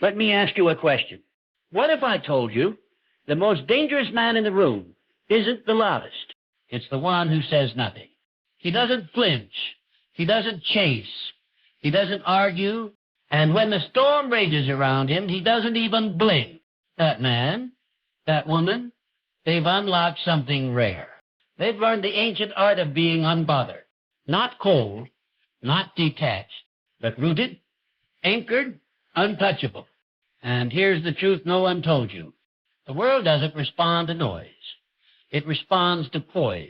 Let me ask you a question. What if I told you the most dangerous man in the room isn't the loudest? It's the one who says nothing. He doesn't flinch. He doesn't chase. He doesn't argue. And when the storm rages around him, he doesn't even blink. That man, that woman, they've unlocked something rare. They've learned the ancient art of being unbothered. Not cold, not detached, but rooted, anchored, untouchable. And here's the truth no one told you. The world doesn't respond to noise. It responds to poise.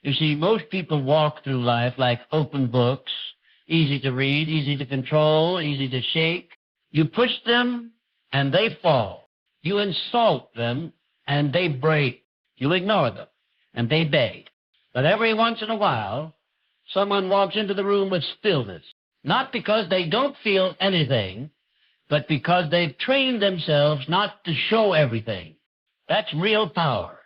You see, most people walk through life like open books, easy to read, easy to control, easy to shake. You push them, and they fall. You insult them, and they break. You ignore them, and they beg. But every once in a while, someone walks into the room with stillness, not because they don't feel anything, but because they've trained themselves not to show everything. That's real power.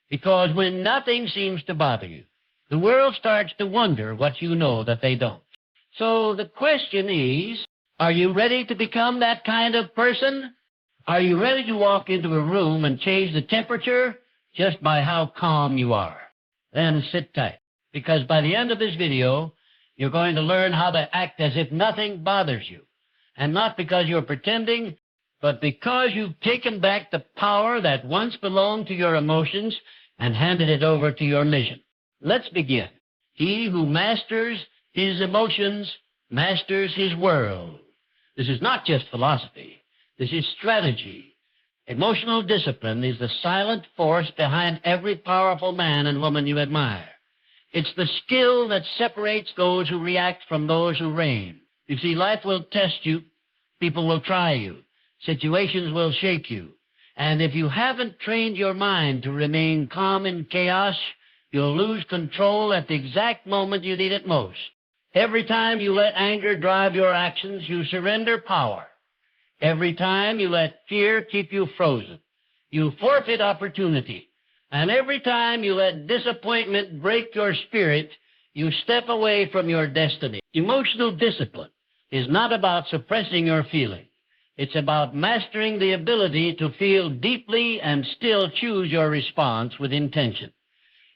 Because when nothing seems to bother you, the world starts to wonder what you know that they don't. So the question is, are you ready to become that kind of person? Are you ready to walk into a room and change the temperature just by how calm you are? Then sit tight, because by the end of this video, you're going to learn how to act as if nothing bothers you. And not because you're pretending, but because you've taken back the power that once belonged to your emotions and handed it over to your mission. Let's begin. He who masters his emotions masters his world. This is not just philosophy. This is strategy. Emotional discipline is the silent force behind every powerful man and woman you admire. It's the skill that separates those who react from those who reign. You see, life will test you. People will try you. Situations will shake you. And if you haven't trained your mind to remain calm in chaos, you'll lose control at the exact moment you need it most. Every time you let anger drive your actions, you surrender power. Every time you let fear keep you frozen, you forfeit opportunity. And every time you let disappointment break your spirit, you step away from your destiny. Emotional discipline is not about suppressing your feelings. It's about mastering the ability to feel deeply and still choose your response with intention.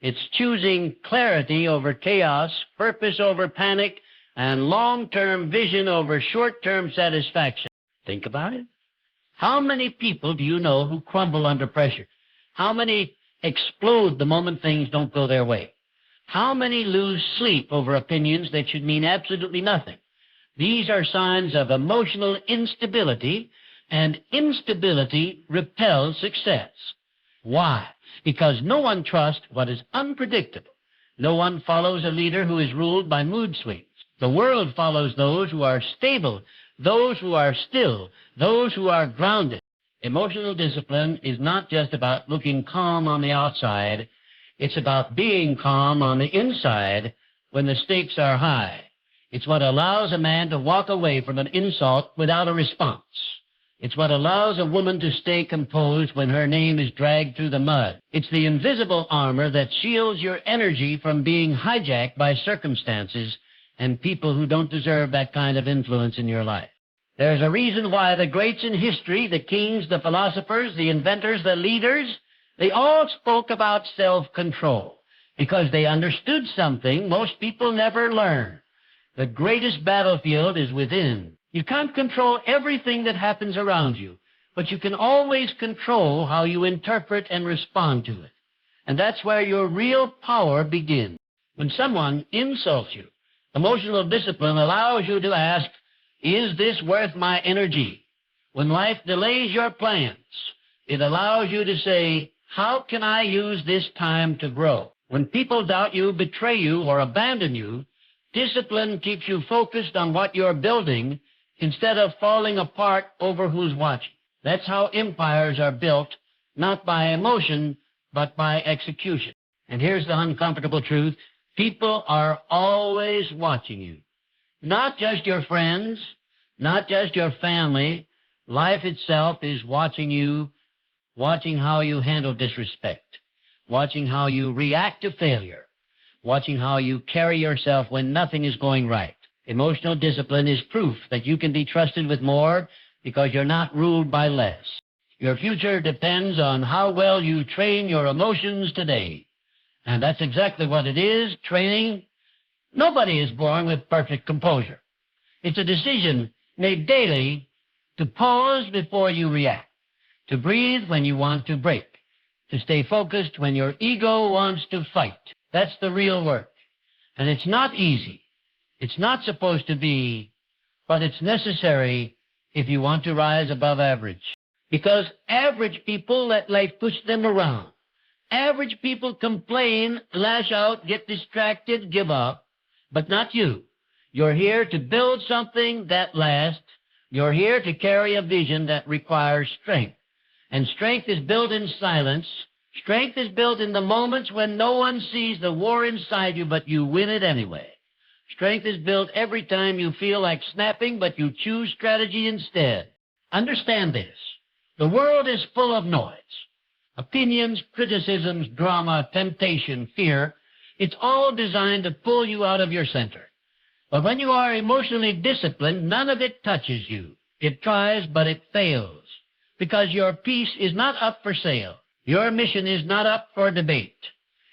It's choosing clarity over chaos, purpose over panic, and long-term vision over short-term satisfaction. Think about it. How many people do you know who crumble under pressure? How many explode the moment things don't go their way? How many lose sleep over opinions that should mean absolutely nothing? These are signs of emotional instability, and instability repels success. Why? Because no one trusts what is unpredictable. No one follows a leader who is ruled by mood swings. The world follows those who are stable, those who are still, those who are grounded. Emotional discipline is not just about looking calm on the outside. It's about being calm on the inside when the stakes are high. It's what allows a man to walk away from an insult without a response. It's what allows a woman to stay composed when her name is dragged through the mud. It's the invisible armor that shields your energy from being hijacked by circumstances and people who don't deserve that kind of influence in your life. There's a reason why the greats in history, the kings, the philosophers, the inventors, the leaders, they all spoke about self-control because they understood something most people never learn. The greatest battlefield is within. You can't control everything that happens around you, but you can always control how you interpret and respond to it. And that's where your real power begins. When someone insults you, emotional discipline allows you to ask, is this worth my energy? When life delays your plans, it allows you to say, how can I use this time to grow? When people doubt you, betray you, or abandon you, discipline keeps you focused on what you're building instead of falling apart over who's watching. That's how empires are built, not by emotion, but by execution. And here's the uncomfortable truth. People are always watching you. Not just your friends, not just your family. Life itself is watching you, watching how you handle disrespect, watching how you react to failure, watching how you carry yourself when nothing is going right. Emotional discipline is proof that you can be trusted with more because you're not ruled by less. Your future depends on how well you train your emotions today. And that's exactly what it is, training. Nobody is born with perfect composure. It's a decision made daily to pause before you react, to breathe when you want to break, to stay focused when your ego wants to fight. That's the real work. And it's not easy. It's not supposed to be, but it's necessary if you want to rise above average. Because average people let life push them around. Average people complain, lash out, get distracted, give up, but not you. You're here to build something that lasts. You're here to carry a vision that requires strength. And strength is built in silence. Strength is built in the moments when no one sees the war inside you, but you win it anyway. Strength is built every time you feel like snapping, but you choose strategy instead. Understand this. The world is full of noise. Opinions, criticisms, drama, temptation, fear. It's all designed to pull you out of your center. But when you are emotionally disciplined, none of it touches you. It tries, but it fails. Because your peace is not up for sale. Your mission is not up for debate.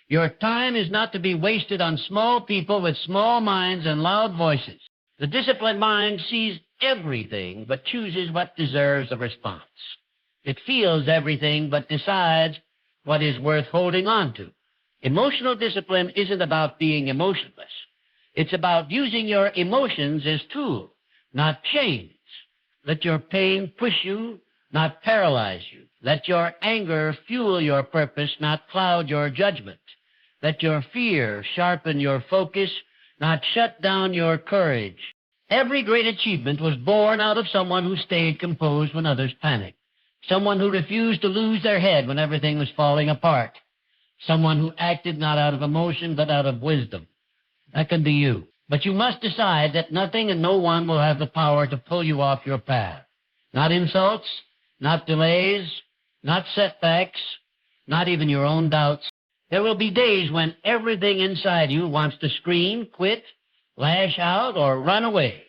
Your time is not to be wasted on small people with small minds and loud voices. The disciplined mind sees everything, but chooses what deserves a response. It feels everything, but decides what is worth holding on to. Emotional discipline isn't about being emotionless. It's about using your emotions as tools, not chains. Let your pain push you, not paralyze you. Let your anger fuel your purpose, not cloud your judgment. Let your fear sharpen your focus, not shut down your courage. Every great achievement was born out of someone who stayed composed when others panicked. Someone who refused to lose their head when everything was falling apart. Someone who acted not out of emotion, but out of wisdom. That can be you. But you must decide that nothing and no one will have the power to pull you off your path. Not insults, not delays, not setbacks, not even your own doubts. There will be days when everything inside you wants to scream, quit, lash out, or run away.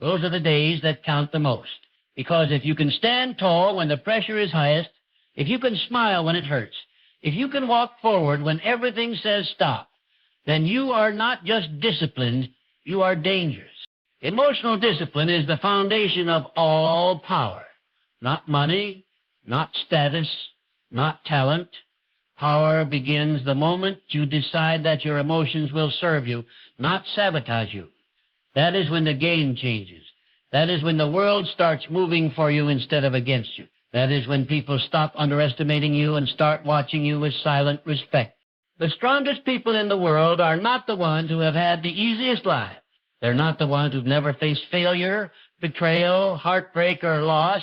Those are the days that count the most. Because if you can stand tall when the pressure is highest, if you can smile when it hurts, if you can walk forward when everything says stop, then you are not just disciplined, you are dangerous. Emotional discipline is the foundation of all power. Not money, not status, not talent. Power begins the moment you decide that your emotions will serve you, not sabotage you. That is when the game changes. That is when the world starts moving for you instead of against you. That is when people stop underestimating you and start watching you with silent respect. The strongest people in the world are not the ones who have had the easiest lives. They're not the ones who've never faced failure, betrayal, heartbreak, or loss.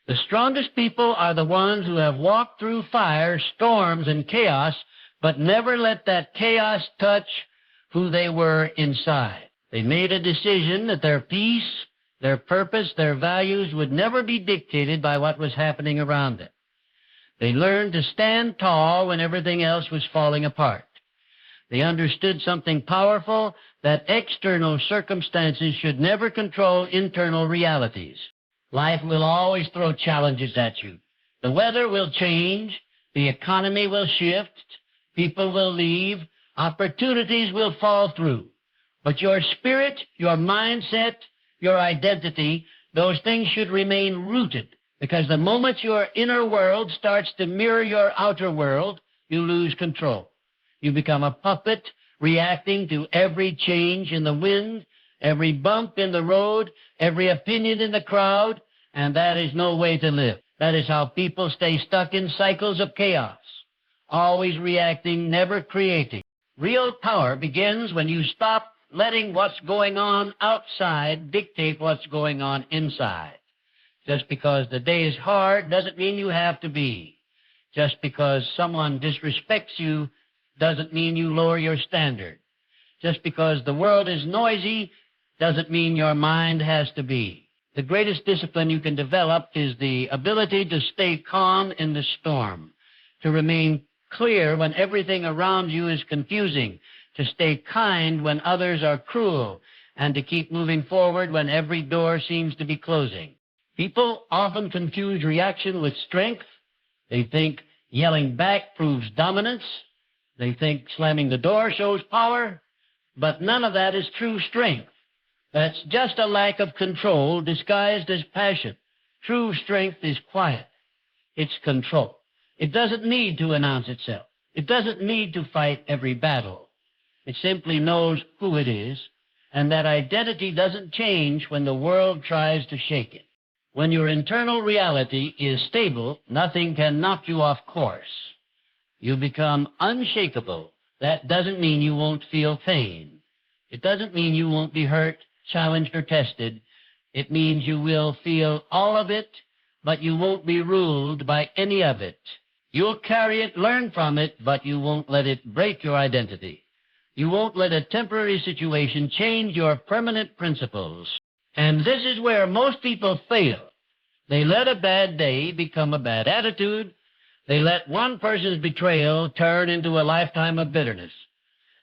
The strongest people are the ones who have walked through fire, storms, and chaos, but never let that chaos touch who they were inside. They made a decision that their peace, their purpose, their values would never be dictated by what was happening around them. They learned to stand tall when everything else was falling apart. They understood something powerful, that external circumstances should never control internal realities. Life will always throw challenges at you. The weather will change, the economy will shift, people will leave, opportunities will fall through. But your spirit, your mindset, your identity, those things should remain rooted, because the moment your inner world starts to mirror your outer world, you lose control. You become a puppet reacting to every change in the wind, every bump in the road, every opinion in the crowd, and that is no way to live. That is how people stay stuck in cycles of chaos, always reacting, never creating. Real power begins when you stop letting what's going on outside dictate what's going on inside. Just because the day is hard doesn't mean you have to be. Just because someone disrespects you doesn't mean you lower your standard. Just because the world is noisy doesn't mean your mind has to be. The greatest discipline you can develop is the ability to stay calm in the storm, to remain clear when everything around you is confusing, to stay kind when others are cruel, and to keep moving forward when every door seems to be closing. People often confuse reaction with strength. They think yelling back proves dominance. They think slamming the door shows power. But none of that is true strength. That's just a lack of control disguised as passion. True strength is quiet. It's control. It doesn't need to announce itself. It doesn't need to fight every battle. It simply knows who it is, and that identity doesn't change when the world tries to shake it. When your internal reality is stable, nothing can knock you off course. You become unshakable. That doesn't mean you won't feel pain. It doesn't mean you won't be hurt, challenged, or tested. It means you will feel all of it, but you won't be ruled by any of it. You'll carry it, learn from it, but you won't let it break your identity. You won't let a temporary situation change your permanent principles. And this is where most people fail. They let a bad day become a bad attitude. They let one person's betrayal turn into a lifetime of bitterness.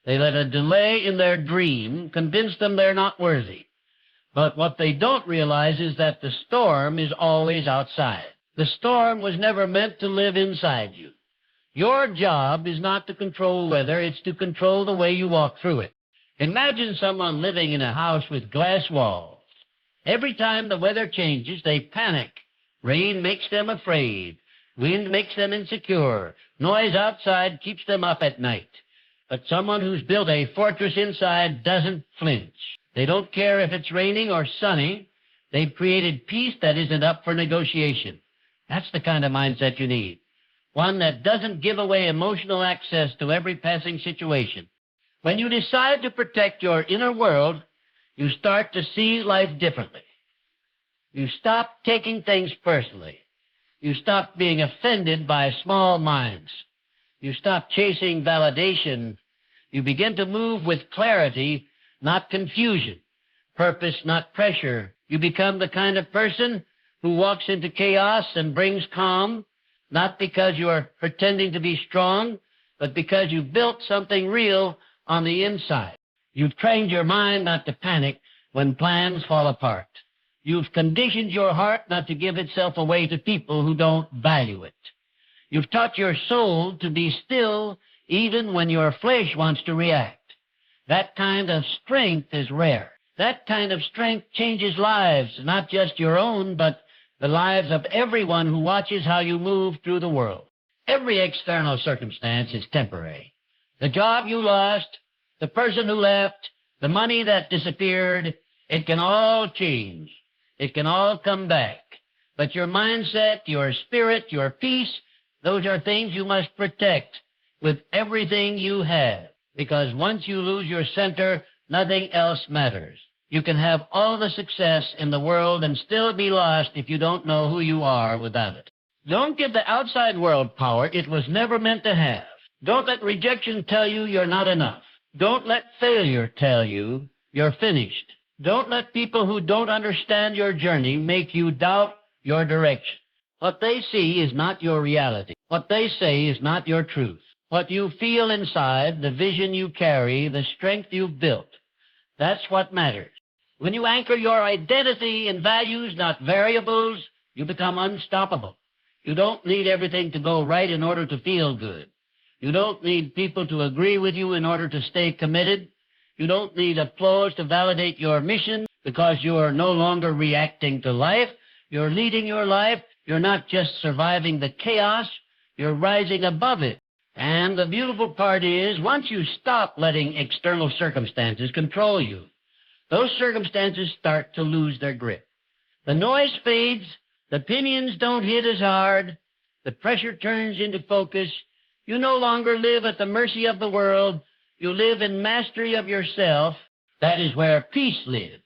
They let a delay in their dream convince them they're not worthy. But what they don't realize is that the storm is always outside. The storm was never meant to live inside you. Your job is not to control weather, it's to control the way you walk through it. Imagine someone living in a house with glass walls. Every time the weather changes, they panic. Rain makes them afraid. Wind makes them insecure. Noise outside keeps them up at night. But someone who's built a fortress inside doesn't flinch. They don't care if it's raining or sunny. They've created peace that isn't up for negotiation. That's the kind of mindset you need. One that doesn't give away emotional access to every passing situation. When you decide to protect your inner world, you start to see life differently. You stop taking things personally. You stop being offended by small minds. You stop chasing validation. You begin to move with clarity, not confusion. Purpose, not pressure. You become the kind of person who walks into chaos and brings calm, not because you are pretending to be strong, but because you built something real on the inside. You've trained your mind not to panic when plans fall apart. You've conditioned your heart not to give itself away to people who don't value it. You've taught your soul to be still even when your flesh wants to react. That kind of strength is rare. That kind of strength changes lives, not just your own, but the lives of everyone who watches how you move through the world. Every external circumstance is temporary. The job you lost, the person who left, the money that disappeared, it can all change. It can all come back. But your mindset, your spirit, your peace, those are things you must protect with everything you have. Because once you lose your center, nothing else matters. You can have all the success in the world and still be lost if you don't know who you are without it. Don't give the outside world power it was never meant to have. Don't let rejection tell you you're not enough. Don't let failure tell you you're finished. Don't let people who don't understand your journey make you doubt your direction. What they see is not your reality. What they say is not your truth. What you feel inside, the vision you carry, the strength you've built, that's what matters. When you anchor your identity in values, not variables, you become unstoppable. You don't need everything to go right in order to feel good. You don't need people to agree with you in order to stay committed. You don't need applause to validate your mission because you are no longer reacting to life. You're leading your life. You're not just surviving the chaos. You're rising above it. And the beautiful part is, once you stop letting external circumstances control you, those circumstances start to lose their grip. The noise fades, the pinions don't hit as hard, the pressure turns into focus. You no longer live at the mercy of the world. You live in mastery of yourself. That is where peace lives.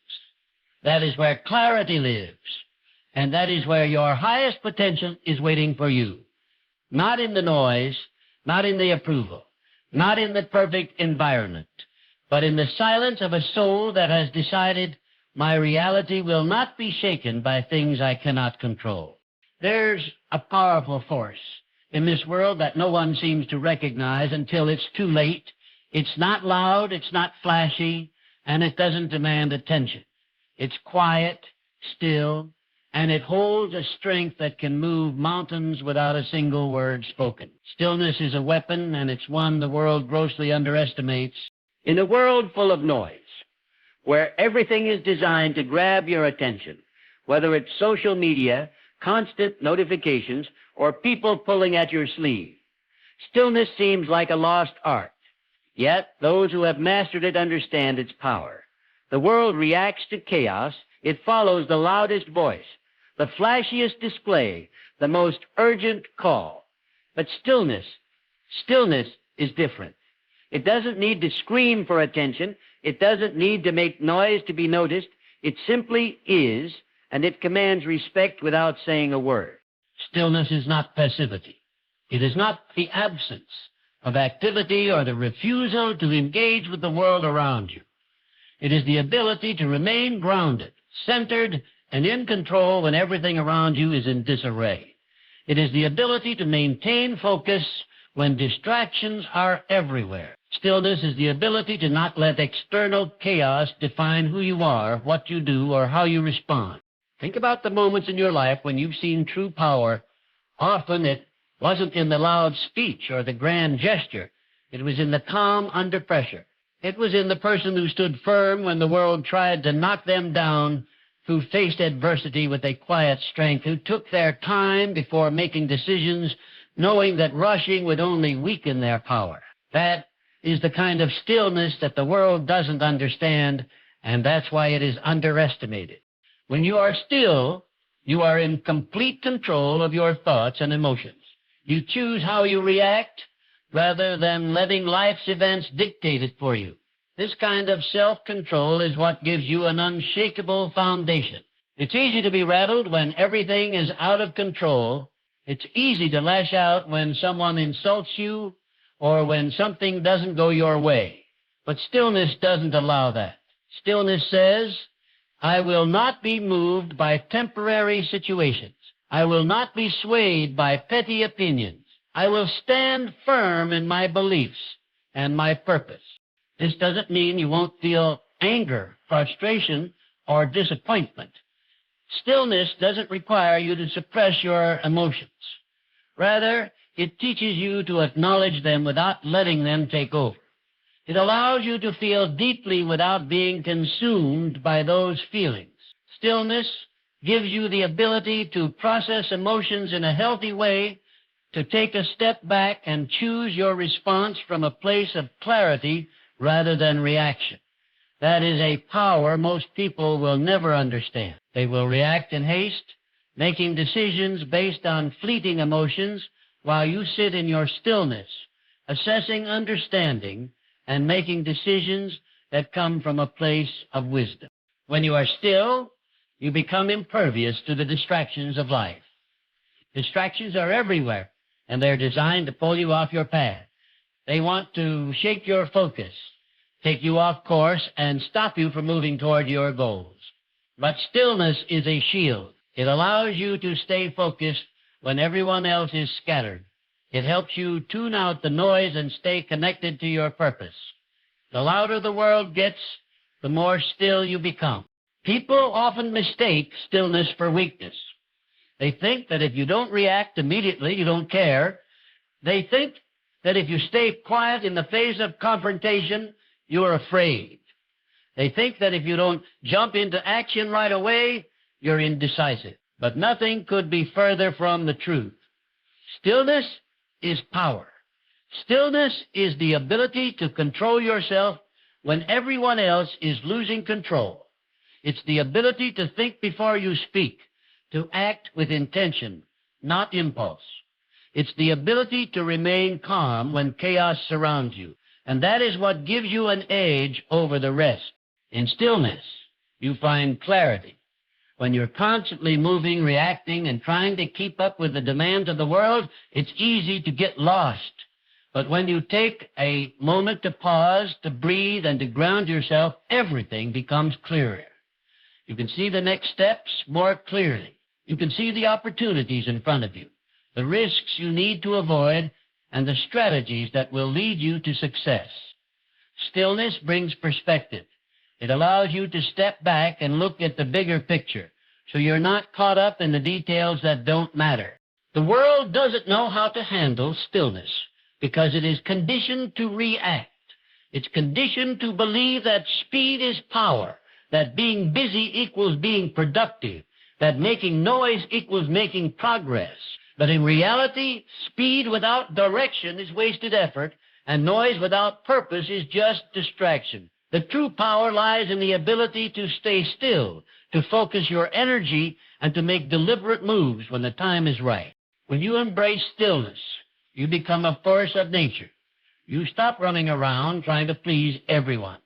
That is where clarity lives. And that is where your highest potential is waiting for you. Not in the noise, not in the approval, not in the perfect environment, but in the silence of a soul that has decided my reality will not be shaken by things I cannot control. There's a powerful force in this world that no one seems to recognize until it's too late. It's not loud, it's not flashy, and it doesn't demand attention. It's quiet, still, and it holds a strength that can move mountains without a single word spoken. Stillness is a weapon, and it's one the world grossly underestimates. In a world full of noise, where everything is designed to grab your attention, whether it's social media, constant notifications, or people pulling at your sleeve, stillness seems like a lost art. Yet those who have mastered it understand its power. The world reacts to chaos. It follows the loudest voice, the flashiest display, the most urgent call. But stillness is different. It doesn't need to scream for attention. It doesn't need to make noise to be noticed. It simply is, and it commands respect without saying a word. Stillness is not passivity. It is not the absence of activity or the refusal to engage with the world around you. It is the ability to remain grounded, centered, and in control when everything around you is in disarray. It is the ability to maintain focus when distractions are everywhere. Stillness is the ability to not let external chaos define who you are, what you do, or how you respond. Think about the moments in your life when you've seen true power. Often it wasn't in the loud speech or the grand gesture. It was in the calm under pressure. It was in the person who stood firm when the world tried to knock them down, who faced adversity with a quiet strength, who took their time before making decisions, knowing that rushing would only weaken their power. That is the kind of stillness that the world doesn't understand, and that's why it is underestimated. When you are still, you are in complete control of your thoughts and emotions. You choose how you react rather than letting life's events dictate it for you. This kind of self-control is what gives you an unshakable foundation. It's easy to be rattled when everything is out of control. It's easy to lash out when someone insults you or when something doesn't go your way. But stillness doesn't allow that. Stillness says, I will not be moved by temporary situations. I will not be swayed by petty opinions. I will stand firm in my beliefs and my purpose. This doesn't mean you won't feel anger, frustration, or disappointment. Stillness doesn't require you to suppress your emotions. Rather, it teaches you to acknowledge them without letting them take over. It allows you to feel deeply without being consumed by those feelings. Stillness gives you the ability to process emotions in a healthy way, to take a step back and choose your response from a place of clarity rather than reaction. That is a power most people will never understand. They will react in haste, making decisions based on fleeting emotions, while you sit in your stillness, assessing, understanding, and making decisions that come from a place of wisdom. When you are still, you become impervious to the distractions of life. Distractions are everywhere, and they're designed to pull you off your path. They want to shake your focus, take you off course, and stop you from moving toward your goals. But stillness is a shield. It allows you to stay focused when everyone else is scattered. It helps you tune out the noise and stay connected to your purpose. The louder the world gets, the more still you become. People often mistake stillness for weakness. They think that if you don't react immediately, you don't care. They think that if you stay quiet in the face of confrontation, you are afraid. They think that if you don't jump into action right away, you're indecisive. But nothing could be further from the truth. Stillness is power. Stillness is the ability to control yourself when everyone else is losing control. It's the ability to think before you speak, to act with intention, not impulse. It's the ability to remain calm when chaos surrounds you. And that is what gives you an edge over the rest. In stillness, you find clarity. When you're constantly moving, reacting, and trying to keep up with the demands of the world, it's easy to get lost. But when you take a moment to pause, to breathe, and to ground yourself, everything becomes clearer. You can see the next steps more clearly. You can see the opportunities in front of you, the risks you need to avoid, and the strategies that will lead you to success. Stillness brings perspective. It allows you to step back and look at the bigger picture, so you're not caught up in the details that don't matter. The world doesn't know how to handle stillness because it is conditioned to react. It's conditioned to believe that speed is power, that being busy equals being productive, that making noise equals making progress. But in reality, speed without direction is wasted effort, and noise without purpose is just distraction. The true power lies in the ability to stay still, to focus your energy, and to make deliberate moves when the time is right. When you embrace stillness, you become a force of nature. You stop running around trying to please everyone.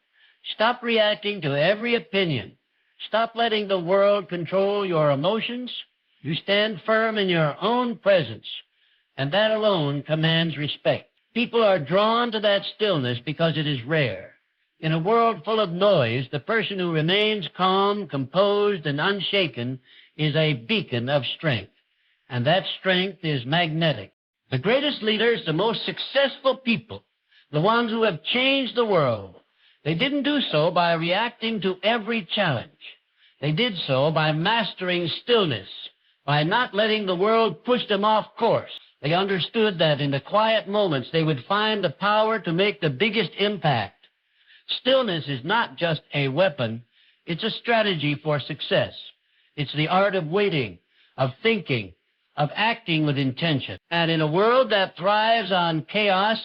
Stop reacting to every opinion. Stop letting the world control your emotions. You stand firm in your own presence, and that alone commands respect. People are drawn to that stillness because it is rare. In a world full of noise, the person who remains calm, composed, and unshaken is a beacon of strength, and that strength is magnetic. The greatest leaders, the most successful people, the ones who have changed the world, they didn't do so by reacting to every challenge. They did so by mastering stillness, by not letting the world push them off course. They understood that in the quiet moments they would find the power to make the biggest impact. Stillness is not just a weapon, it's a strategy for success. It's the art of waiting, of thinking, of acting with intention. And in a world that thrives on chaos,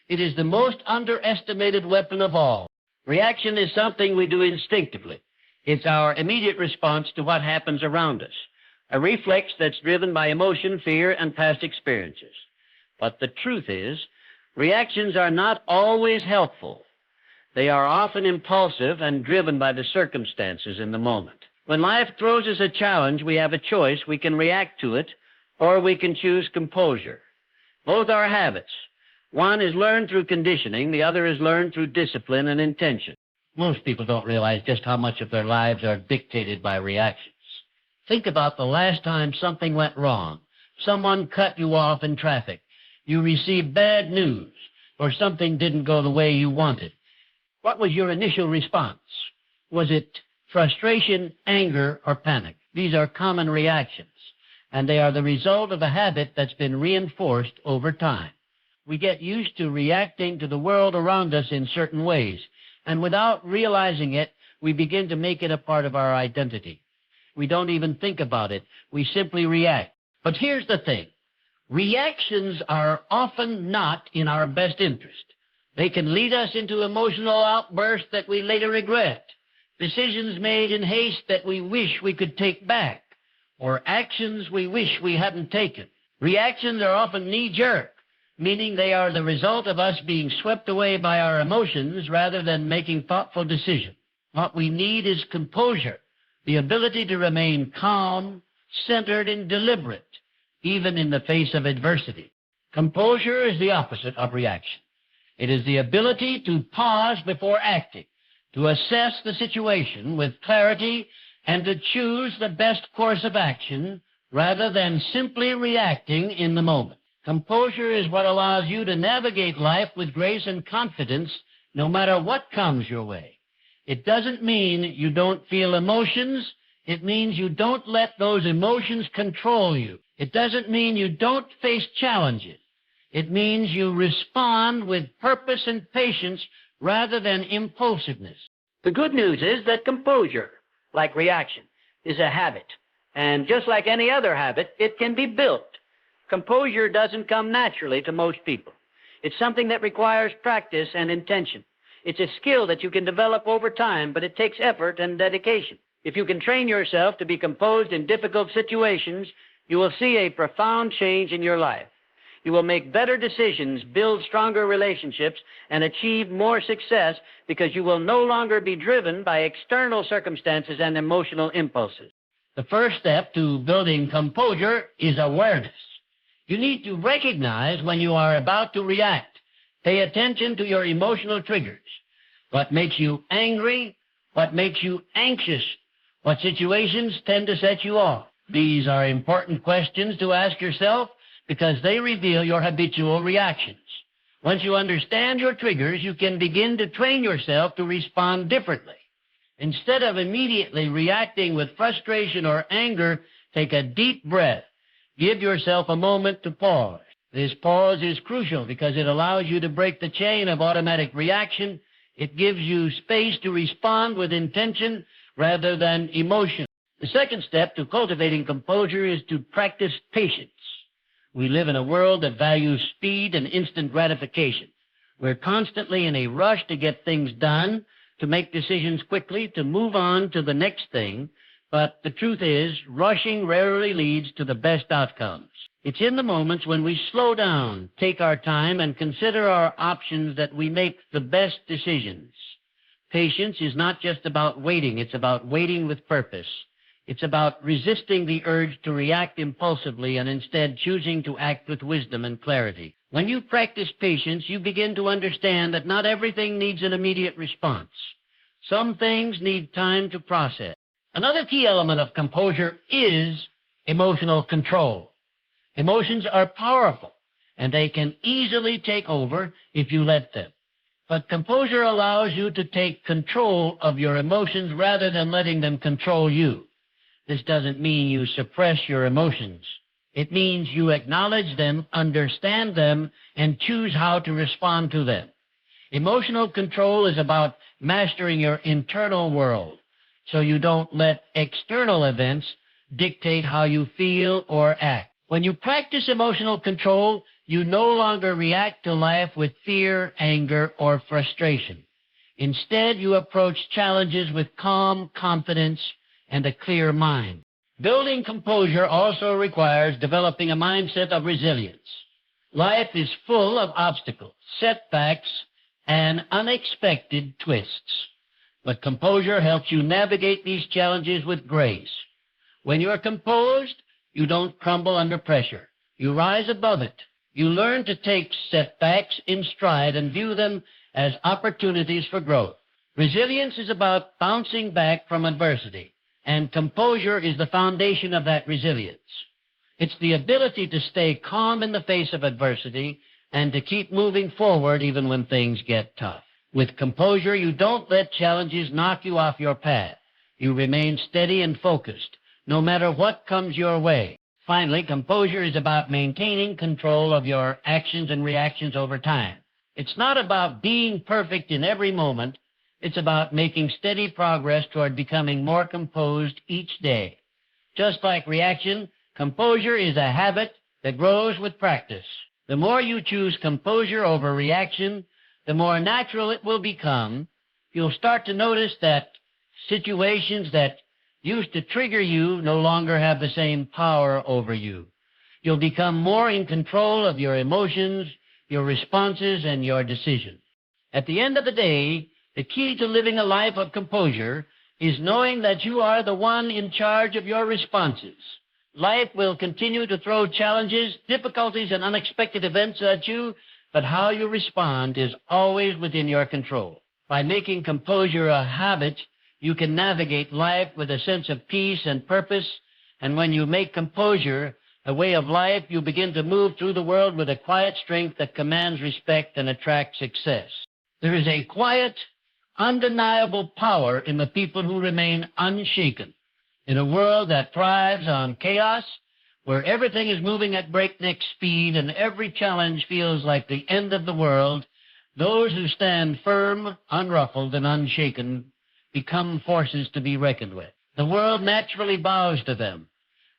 it is the most underestimated weapon of all. Reaction is something we do instinctively. It's our immediate response to what happens around us, a reflex that's driven by emotion, fear, and past experiences. But the truth is, reactions are not always helpful. They are often impulsive and driven by the circumstances in the moment. When life throws us a challenge, we have a choice. We can react to it, or we can choose composure. Both are habits. One is learned through conditioning, the other is learned through discipline and intention. Most people don't realize just how much of their lives are dictated by reactions. Think about the last time something went wrong. Someone cut you off in traffic. You received bad news, or something didn't go the way you wanted. What was your initial response? Was it frustration, anger, or panic? These are common reactions, and they are the result of a habit that's been reinforced over time. We get used to reacting to the world around us in certain ways, and without realizing it, we begin to make it a part of our identity. We don't even think about it. We simply react. But here's the thing. Reactions are often not in our best interest. They can lead us into emotional outbursts that we later regret, decisions made in haste that we wish we could take back, or actions we wish we hadn't taken. Reactions are often knee-jerk, meaning they are the result of us being swept away by our emotions rather than making thoughtful decisions. What we need is composure, the ability to remain calm, centered, and deliberate, even in the face of adversity. Composure is the opposite of reaction. It is the ability to pause before acting, to assess the situation with clarity, and to choose the best course of action rather than simply reacting in the moment. Composure is what allows you to navigate life with grace and confidence no matter what comes your way. It doesn't mean you don't feel emotions. It means you don't let those emotions control you. It doesn't mean you don't face challenges. It means you respond with purpose and patience rather than impulsiveness. The good news is that composure, like reaction, is a habit. And just like any other habit, it can be built. Composure doesn't come naturally to most people. It's something that requires practice and intention. It's a skill that you can develop over time, but it takes effort and dedication. If you can train yourself to be composed in difficult situations, you will see a profound change in your life. You will make better decisions, build stronger relationships, and achieve more success because you will no longer be driven by external circumstances and emotional impulses. The first step to building composure is awareness. You need to recognize when you are about to react. Pay attention to your emotional triggers. What makes you angry? What makes you anxious? What situations tend to set you off? These are important questions to ask yourself because they reveal your habitual reactions. Once you understand your triggers, you can begin to train yourself to respond differently. Instead of immediately reacting with frustration or anger, take a deep breath. Give yourself a moment to pause. This pause is crucial because it allows you to break the chain of automatic reaction. It gives you space to respond with intention rather than emotion. The second step to cultivating composure is to practice patience. We live in a world that values speed and instant gratification. We're constantly in a rush to get things done, to make decisions quickly, to move on to the next thing. But the truth is, rushing rarely leads to the best outcomes. It's in the moments when we slow down, take our time, and consider our options that we make the best decisions. Patience is not just about waiting. It's about waiting with purpose. It's about resisting the urge to react impulsively and instead choosing to act with wisdom and clarity. When you practice patience, you begin to understand that not everything needs an immediate response. Some things need time to process. Another key element of composure is emotional control. Emotions are powerful, and they can easily take over if you let them. But composure allows you to take control of your emotions rather than letting them control you. This doesn't mean you suppress your emotions. It means you acknowledge them, understand them, and choose how to respond to them. Emotional control is about mastering your internal world, so you don't let external events dictate how you feel or act. When you practice emotional control, you no longer react to life with fear, anger, or frustration. Instead, you approach challenges with calm confidence and a clear mind. Building composure also requires developing a mindset of resilience. Life is full of obstacles, setbacks, and unexpected twists. But composure helps you navigate these challenges with grace. When you are composed, you don't crumble under pressure. You rise above it. You learn to take setbacks in stride and view them as opportunities for growth. Resilience is about bouncing back from adversity, and composure is the foundation of that resilience. It's the ability to stay calm in the face of adversity and to keep moving forward even when things get tough. With composure, you don't let challenges knock you off your path. You remain steady and focused, no matter what comes your way. Finally, composure is about maintaining control of your actions and reactions over time. It's not about being perfect in every moment. It's about making steady progress toward becoming more composed each day. Just like reaction, composure is a habit that grows with practice. The more you choose composure over reaction, the more natural it will become. You'll start to notice that situations that used to trigger you no longer have the same power over you. You'll become more in control of your emotions, your responses, and your decisions. At the end of the day, the key to living a life of composure is knowing that you are the one in charge of your responses. Life will continue to throw challenges, difficulties, and unexpected events at you, but how you respond is always within your control. By making composure a habit, you can navigate life with a sense of peace and purpose, and when you make composure a way of life, you begin to move through the world with a quiet strength that commands respect and attracts success. There is a quiet, undeniable power in the people who remain unshaken. In a world that thrives on chaos, where everything is moving at breakneck speed and every challenge feels like the end of the world, those who stand firm, unruffled, and unshaken become forces to be reckoned with. The world naturally bows to them,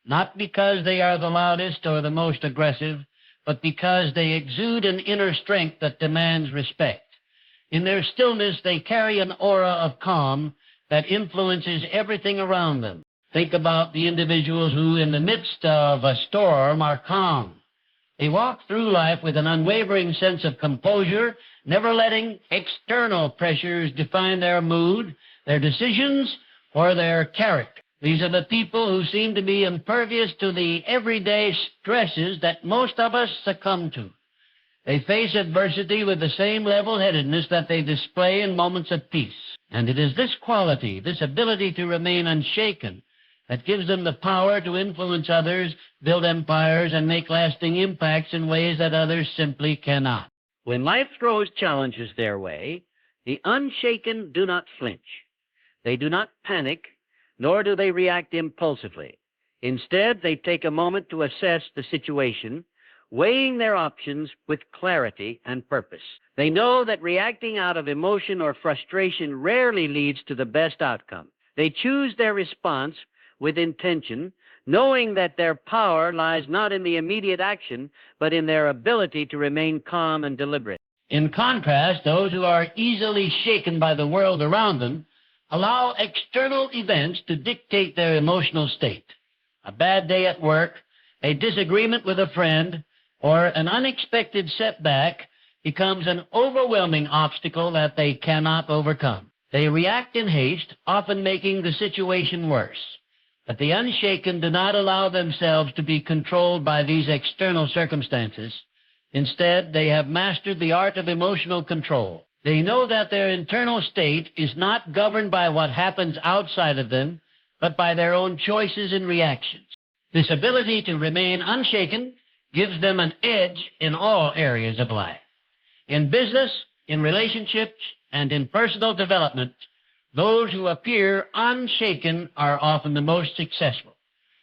not because they are the loudest or the most aggressive, but because they exude an inner strength that demands respect. In their stillness, they carry an aura of calm that influences everything around them. Think about the individuals who, in the midst of a storm, are calm. They walk through life with an unwavering sense of composure, never letting external pressures define their mood, their decisions, or their character. These are the people who seem to be impervious to the everyday stresses that most of us succumb to. They face adversity with the same level-headedness that they display in moments of peace. And it is this quality, this ability to remain unshaken, that gives them the power to influence others, build empires, and make lasting impacts in ways that others simply cannot. When life throws challenges their way, the unshaken do not flinch. They do not panic, nor do they react impulsively. Instead, they take a moment to assess the situation, weighing their options with clarity and purpose. They know that reacting out of emotion or frustration rarely leads to the best outcome. They choose their response with intention, knowing that their power lies not in the immediate action, but in their ability to remain calm and deliberate. In contrast, those who are easily shaken by the world around them allow external events to dictate their emotional state. A bad day at work, a disagreement with a friend, or an unexpected setback becomes an overwhelming obstacle that they cannot overcome. They react in haste, often making the situation worse. But the unshaken do not allow themselves to be controlled by these external circumstances. Instead, they have mastered the art of emotional control. They know that their internal state is not governed by what happens outside of them, but by their own choices and reactions. This ability to remain unshaken gives them an edge in all areas of life. In business, in relationships, and in personal development, those who appear unshaken are often the most successful.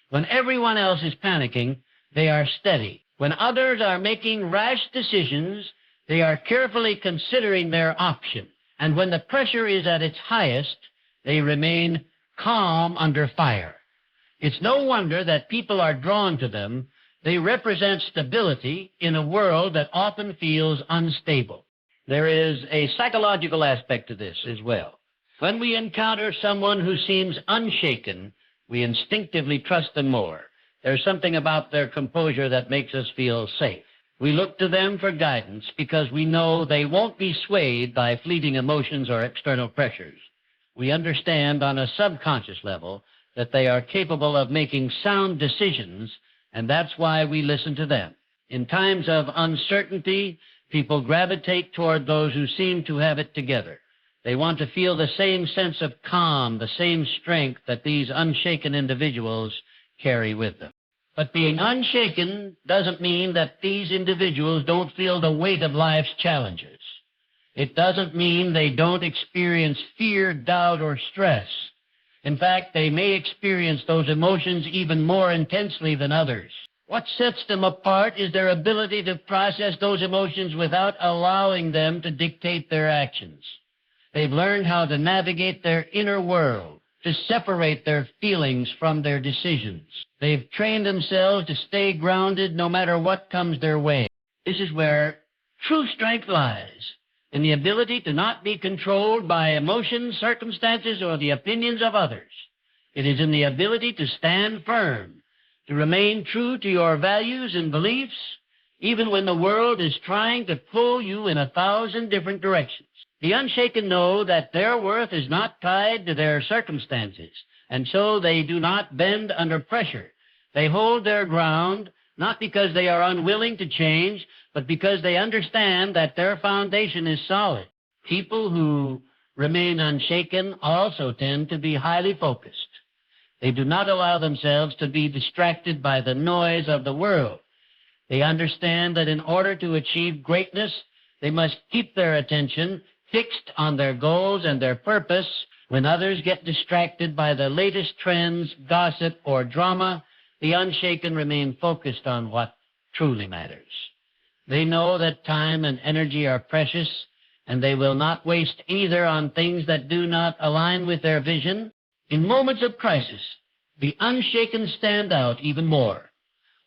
When everyone else is panicking, they are steady. When others are making rash decisions, they are carefully considering their option. And when the pressure is at its highest, they remain calm under fire. It's no wonder that people are drawn to them. They represent stability in a world that often feels unstable. There is a psychological aspect to this as well. When we encounter someone who seems unshaken, we instinctively trust them more. There's something about their composure that makes us feel safe. We look to them for guidance because we know they won't be swayed by fleeting emotions or external pressures. We understand on a subconscious level that they are capable of making sound decisions, and that's why we listen to them. In times of uncertainty, people gravitate toward those who seem to have it together. They want to feel the same sense of calm, the same strength that these unshaken individuals carry with them. But being unshaken doesn't mean that these individuals don't feel the weight of life's challenges. It doesn't mean they don't experience fear, doubt, or stress. In fact, they may experience those emotions even more intensely than others. What sets them apart is their ability to process those emotions without allowing them to dictate their actions. They've learned how to navigate their inner world, to separate their feelings from their decisions. They've trained themselves to stay grounded no matter what comes their way. This is where true strength lies, in the ability to not be controlled by emotions, circumstances, or the opinions of others. It is in the ability to stand firm, to remain true to your values and beliefs, even when the world is trying to pull you in 1,000 different directions. The unshaken know that their worth is not tied to their circumstances, and so they do not bend under pressure. They hold their ground, not because they are unwilling to change, but because they understand that their foundation is solid. People who remain unshaken also tend to be highly focused. They do not allow themselves to be distracted by the noise of the world. They understand that in order to achieve greatness, they must keep their attention fixed on their goals and their purpose. When others get distracted by the latest trends, gossip, or drama, the unshaken remain focused on what truly matters. They know that time and energy are precious, and they will not waste either on things that do not align with their vision. In moments of crisis, the unshaken stand out even more.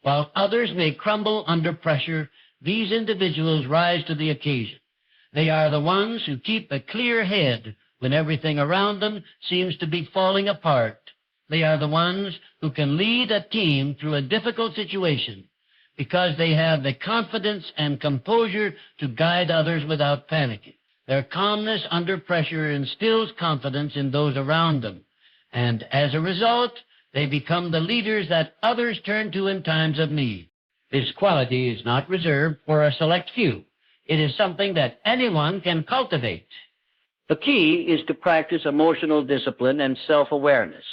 While others may crumble under pressure, these individuals rise to the occasion. They are the ones who keep a clear head when everything around them seems to be falling apart. They are the ones who can lead a team through a difficult situation because they have the confidence and composure to guide others without panicking. Their calmness under pressure instills confidence in those around them, and as a result, they become the leaders that others turn to in times of need. This quality is not reserved for a select few. It is something that anyone can cultivate. The key is to practice emotional discipline and self-awareness.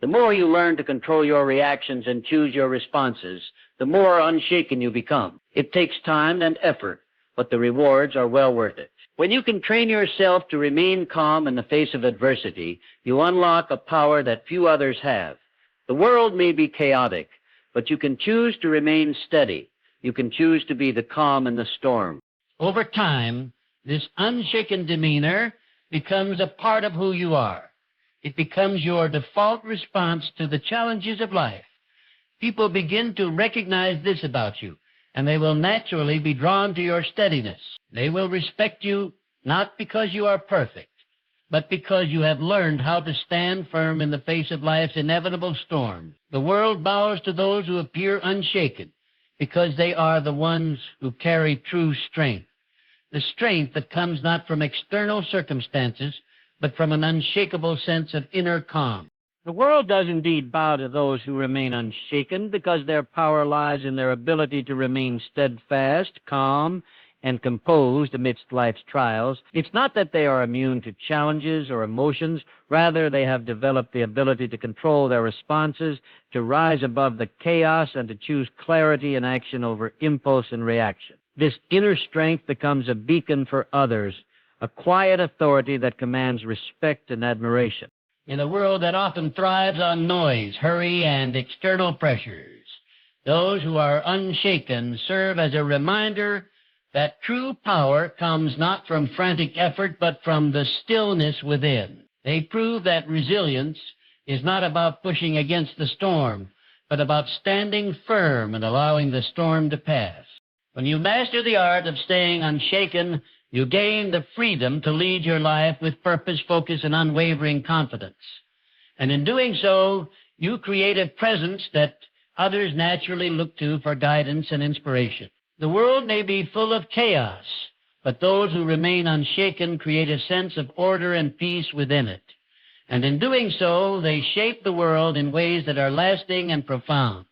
The more you learn to control your reactions and choose your responses, the more unshaken you become. It takes time and effort, but the rewards are well worth it. When you can train yourself to remain calm in the face of adversity, you unlock a power that few others have. The world may be chaotic, but you can choose to remain steady. You can choose to be the calm in the storm. Over time, this unshaken demeanor becomes a part of who you are. It becomes your default response to the challenges of life. People begin to recognize this about you, and they will naturally be drawn to your steadiness. They will respect you not because you are perfect, but because you have learned how to stand firm in the face of life's inevitable storm. The world bows to those who appear unshaken because they are the ones who carry true strength, the strength that comes not from external circumstances, but from an unshakable sense of inner calm. The world does indeed bow to those who remain unshaken because their power lies in their ability to remain steadfast, calm, and composed amidst life's trials. It's not that they are immune to challenges or emotions. Rather, they have developed the ability to control their responses, to rise above the chaos, and to choose clarity and action over impulse and reaction. This inner strength becomes a beacon for others, a quiet authority that commands respect and admiration. In a world that often thrives on noise, hurry, and external pressures, those who are unshaken serve as a reminder that true power comes not from frantic effort, but from the stillness within. They prove that resilience is not about pushing against the storm, but about standing firm and allowing the storm to pass. When you master the art of staying unshaken, you gain the freedom to lead your life with purpose, focus, and unwavering confidence. And in doing so, you create a presence that others naturally look to for guidance and inspiration. The world may be full of chaos, but those who remain unshaken create a sense of order and peace within it. And in doing so, they shape the world in ways that are lasting and profound.